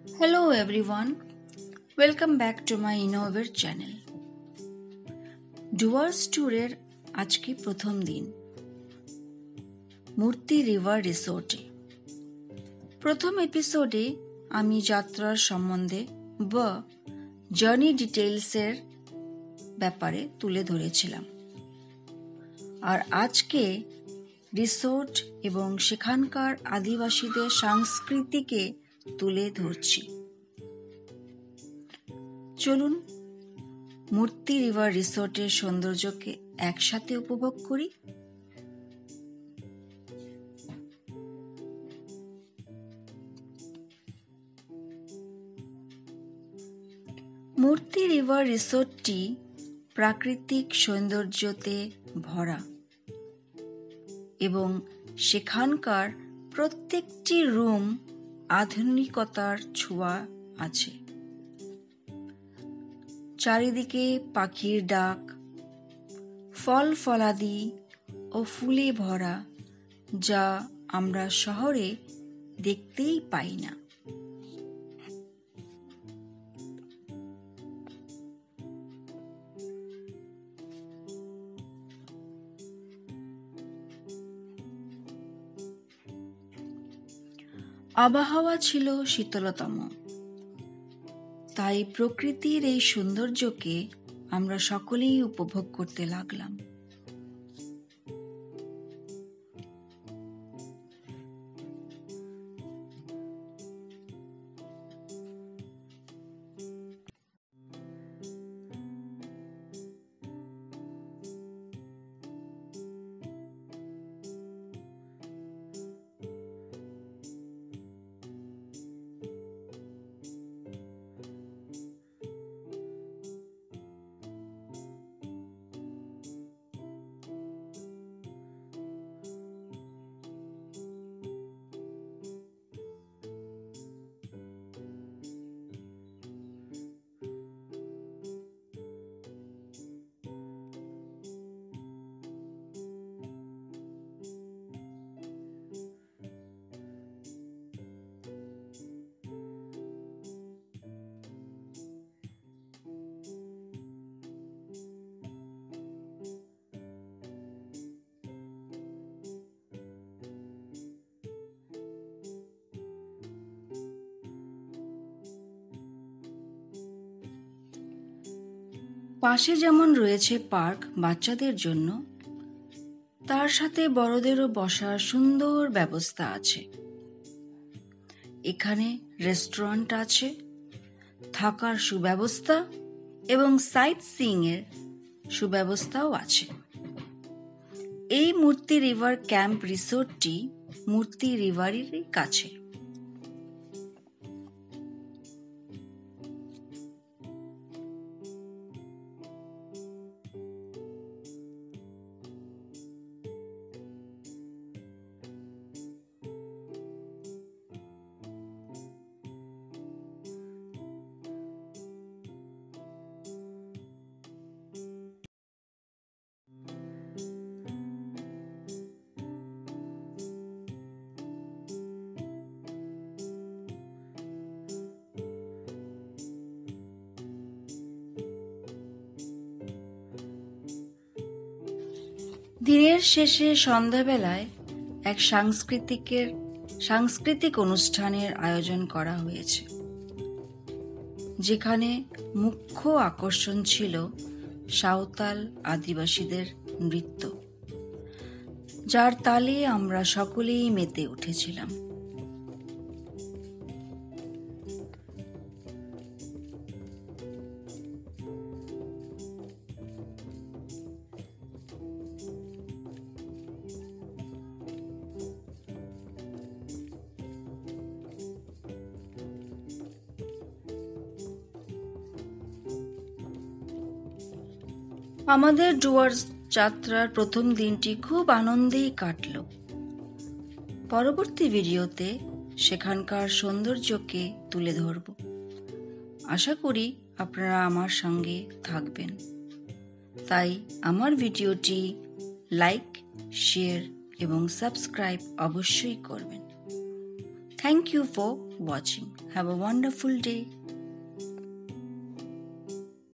Hello everyone, welcome back to my Innover channel. Dooars ট্যুরের আজকে প্রথম দিন মূর্তি রিভার রিসোর্টে। প্রথম এপিসোডে আমি যাত্রার সম্বন্ধে বা জার্নি ডিটেইলসের ব্যাপারে তুলে ধরেছিলাম, আর আজকে রিসোর্ট এবং সেখানকার আদিবাসীদের সংস্কৃতিকে তুলে ধরছি। চলুন মূর্তি রিভার রিসোর্টের সৌন্দর্যকে একসাথে উপভোগ করি। মূর্তি রিভার রিসোর্টটি প্রাকৃতিক সৌন্দর্যতে ভরা এবং সেখানকার প্রত্যেকটি রুম আধুনিকতার ছোঁয়া আছে। চারিদিকে পাখির ডাক, ফল ফলাদি ও ফুলে ভরা, যা আমরা শহরে দেখতেই পাই না। আবহাওয়া ছিল শীতলতম, তাই প্রকৃতির এই সৌন্দর্যকে আমরা সকলেই উপভোগ করতে লাগলাম। পাশে যেমন রয়েছে পার্ক বাচ্চাদের জন্য, তার সাথে বড়দেরও বসার সুন্দর ব্যবস্থা আছে। এখানে রেস্টুরেন্ট আছে, থাকার সুব্যবস্থা এবং সাইট সিইং এর সুব্যবস্থাও আছে। এই মূর্তি রিভার ক্যাম্প রিসোর্টটি মূর্তি রিভারেরই কাছে। দিনের শেষে সন্ধ্যাবেলায় এক সাংস্কৃতিক অনুষ্ঠানের আয়োজন করা হয়েছে, যেখানে মুখ্য আকর্ষণ ছিল সাঁওতাল আদিবাসীদের নৃত্য, যার তালে আমরা সকলেই মেতে উঠেছিলাম। আমাদের ডুয়ার্স যাত্রার প্রথম দিনটি খুব আনন্দেই কাটল। পরবর্তী ভিডিওতে সেখানকার সৌন্দর্যকে তুলে ধরব। আশা করি আপনারা আমার সঙ্গে থাকবেন। তাই আমার ভিডিওটি লাইক, শেয়ার এবং সাবস্ক্রাইব অবশ্যই করবেন। Thank you for watching. Have a wonderful day.